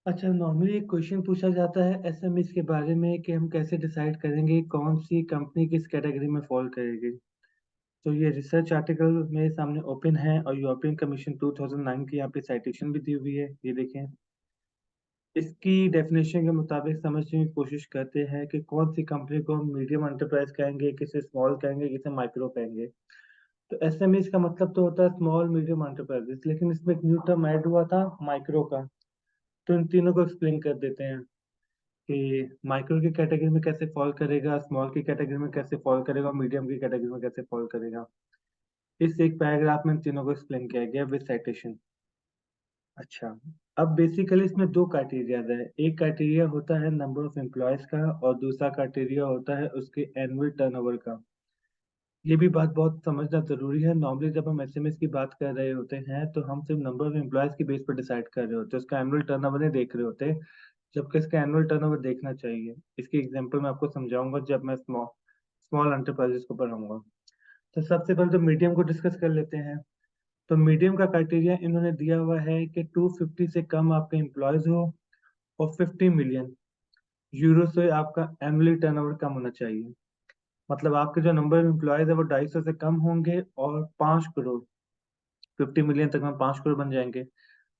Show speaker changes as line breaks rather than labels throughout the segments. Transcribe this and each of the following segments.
अच्छा, नॉर्मली एक क्वेश्चन पूछा जाता है एसएमईज के बारे में कि हम कैसे डिसाइड करेंगे कौन सी कंपनी किस कैटेगरी में फॉल करेगी। तो ये रिसर्च आर्टिकल मेरे सामने ओपन है और यूरोपियन कमीशन 2009 की यहाँ पे साइटेशन भी दी हुई है, ये देखें। इसकी डेफिनेशन के मुताबिक समझने की कोशिश करते हैं कि कौन सी कंपनी को हम मीडियम एंटरप्राइज कहेंगे, किसे स्मॉल कहेंगे, किसे माइक्रो कहेंगे। तो एसएमईज का मतलब तो होता है स्मॉल मीडियम एंटरप्राइजेस, लेकिन इसमें एक न्यू टर्म ऐड हुआ था माइक्रो का। तो इन तीनों को एक्सप्लेन कर देते हैं कि माइक्रो की कैटेगरी में कैसे फॉल करेगा, स्मॉल की कैटेगरी में कैसे फॉल करेगा और मीडियम की कैटेगरी में कैसे फॉल करेगा। इस एक पैराग्राफ में इन तीनों को एक्सप्लेन किया गया विद साइटेशन। अच्छा, अब बेसिकली इसमें दो क्राइटेरिया है। एक क्राइटेरिया होता है नंबर ऑफ एम्प्लॉयज का और दूसरा क्राइटेरिया होता है उसके एनुअल टर्नओवर का। ये भी बात बहुत समझना जरूरी है। नॉर्मली जब हम एसएमएस की बात कर रहे होते हैं तो हम सिर्फ नंबर ऑफ एम्प्लॉयज की बेस पर डिसाइड कर रहे होते हैं, उसका एनुअल टर्नओवर नहीं देख रहे होते, जबकि इसका एनुअल टर्नओवर देखना चाहिए। इसकी एग्जांपल मैं आपको समझाऊंगा जब मैं स्मॉल स्मॉल एंटरप्राइजेस को पढ़ाऊंगा। तो सबसे पहले तो मीडियम को डिस्कस कर लेते हैं। तो मीडियम का क्राइटेरिया इन्होंने दिया हुआ है कि 250 से कम आपके एम्प्लॉयज हो और 50 मिलियन यूरो से आपका एनुअली टर्नओवर कम होना चाहिए। मतलब आपके जो नंबर ऑफ एम्प्लॉयज है वो 250 से कम होंगे और 5 करोड़, 50 मिलियन तक में 5 करोड़ बन जाएंगे।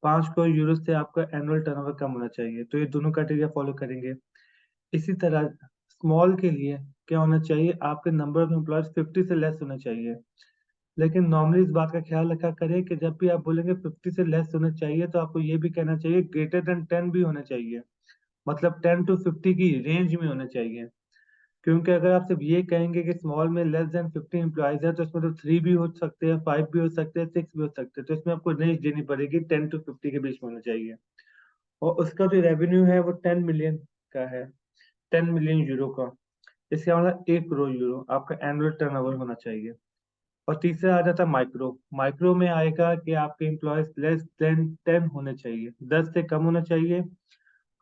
5 करोड़ यूरो से आपका एनुअल टर्नओवर कम होना चाहिए, तो ये दोनों क्राइटेरिया फॉलो करेंगे। इसी तरह स्मॉल के लिए क्या होना चाहिए, आपके नंबर ऑफ एम्प्लॉयज 50 से लेस होना चाहिए। लेकिन नॉर्मली इस बात का ख्याल रखा करें कि जब भी आप बोलेंगे 50 से लेस होना चाहिए तो आपको ये भी कहना चाहिए ग्रेटर देन 10 भी होना चाहिए। मतलब 10 to 50 की रेंज में होना चाहिए। क्योंकि अगर आप सिर्फ ये कहेंगे कि स्मॉल में लेस देन 50 एम्प्लॉयज है तो इसमें तो 3 भी हो सकते हैं, 5 भी हो सकते हैं, 6 भी हो सकते हैं। तो इसमें आपको रेंज देनी पड़ेगी, 10 to 50 के बीच में होना चाहिए। और उसका जो रेवेन्यू है वो 10 मिलियन का है, 10 मिलियन यूरो का। इसका मतलब 1 करोड़ यूरो आपका एनुअल टर्नओवर होना चाहिए। और तीसरा आ जाता है माइक्रो। माइक्रो में आएगा कि आपके एम्प्लॉयज लेस देन 10 होने चाहिए, 10 से कम होना चाहिए।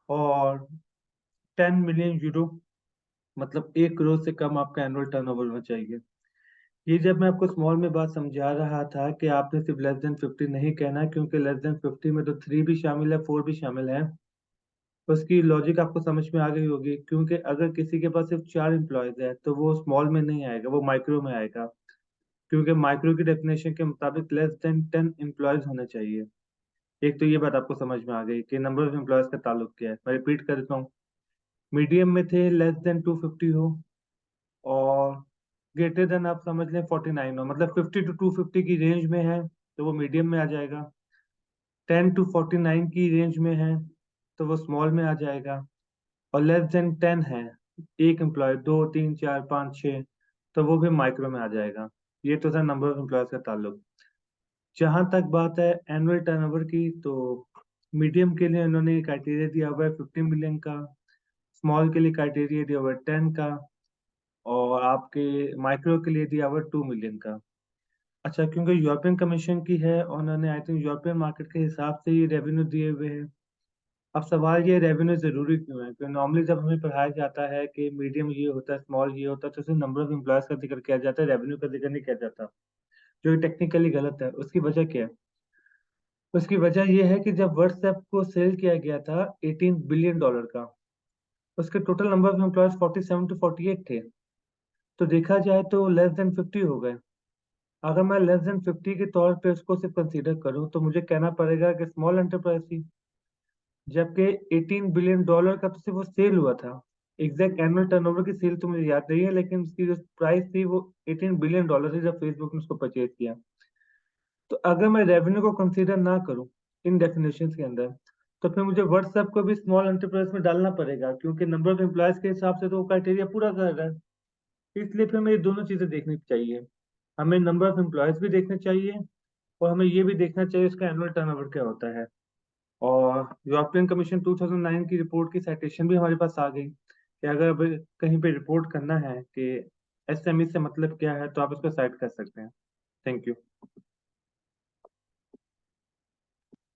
और 10 मिलियन यूरो मतलब 1 करोड़ से कम आपका एनुअल टर्नओवर होना चाहिए। ये जब मैं आपको स्मॉल में बात समझा रहा था कि आपने सिर्फ लेस देन 50 नहीं कहना, क्योंकि लेस देन 50 में तो 3 भी शामिल है, 4 भी शामिल है। उसकी लॉजिक आपको समझ में आ गई होगी, क्योंकि अगर किसी के पास सिर्फ 4 एम्प्लॉयज है तो वो स्मॉल में नहीं आएगा, वो माइक्रो में आएगा। क्योंकि माइक्रो की डेफिनेशन के मुताबिक लेस देन 10 एम्प्लॉयज होने चाहिए। एक तो ये बात आपको समझ में आ गई कि नंबर ऑफ एम्प्लॉयज का ताल्लुक क्या है। मैं रिपीट कर देता हूँ। मीडियम में थे लेस देन 250 हो, और ग्रेटर देन आप समझ लें 49 हो, मतलब 50 to 250 की रेंज में है तो वो मीडियम में आ जाएगा। 10 to 49 की रेंज में है तो वो स्मॉल में आ जाएगा। और लेस देन 10 है, एक एम्प्लॉय, 2 3 4 5 6, तो वो भी माइक्रो में आ जाएगा। ये तो था नंबर ऑफ एम्प्लॉयज का ताल्लुक। जहां तक बात है एनुअल टर्नओवर की, तो मीडियम के लिए उन्होंने क्राइटेरिया दिया हुआ है 15 मिलियन का, स्मॉल के लिए क्राइटेरिया दिया हुआ है 10 का, और आपके माइक्रो के लिए दिया हुआ है 2 मिलियन का। अच्छा, क्योंकि यूरोपियन कमीशन की है और उन्होंने आई थिंक यूरोपियन मार्केट के हिसाब से ये रेवेन्यू दिए हुए हैं। अब सवाल ये रेवेन्यू जरूरी क्यों है, क्योंकि नॉर्मली जब हमें पढ़ाया जाता है कि मीडियम ये होता है, स्मॉल ये होता है, तो सिर्फ नंबर ऑफ एम्प्लॉयज का जिक्र किया जाता है, रेवेन्यू का जिक्र नहीं किया जाता, जो टेक्निकली गलत है। उसकी वजह क्या है? उसकी वजह यह है कि जब व्हाट्सएप को सेल किया गया था $18 बिलियन का, उसके total number of employees 47 to 48 थे। तो देखा जाए तो लेस देन 50 हो गए। अगर मैं लेस देन 50 के तौर पे उसको सिर्फ कंसीडर करूं तो मुझे कहना पड़ेगा कि स्मॉल एंटरप्राइज थी। जबकि $18 बिलियन का तो सिर्फ वो सेल हुआ था। एग्जैक्ट एनुअल टर्नओवर की सेल तो मुझे याद नहीं है, लेकिन उसकी जो प्राइस थी वो $18 बिलियन थी जब फेसबुक ने उसको परचेज किया। तो अगर मैं रेवेन्यू को कंसीडर ना करूं इन डेफिनेशन के अंदर, तो फिर मुझे व्हाट्सएप को भी स्मॉल एंटरप्राइज में डालना पड़ेगा, क्योंकि नंबर ऑफ एम्प्लॉयज के हिसाब से तो वो क्राइटेरिया पूरा कर रहा है। इसलिए फिर हमें ये दोनों चीजें देखनी चाहिए। हमें नंबर ऑफ एम्प्लॉयज भी देखने चाहिए और हमें ये भी देखना चाहिए इसका एनुअल टर्नओवर क्या होता है। और यूरोपियन कमीशन 2009 की रिपोर्ट की साइटेशन भी हमारे पास आ गई कि अगर अब कहीं पे रिपोर्ट करना है कि एसएमई से मतलब क्या है तो आप इसको साइट कर सकते हैं। Thank you.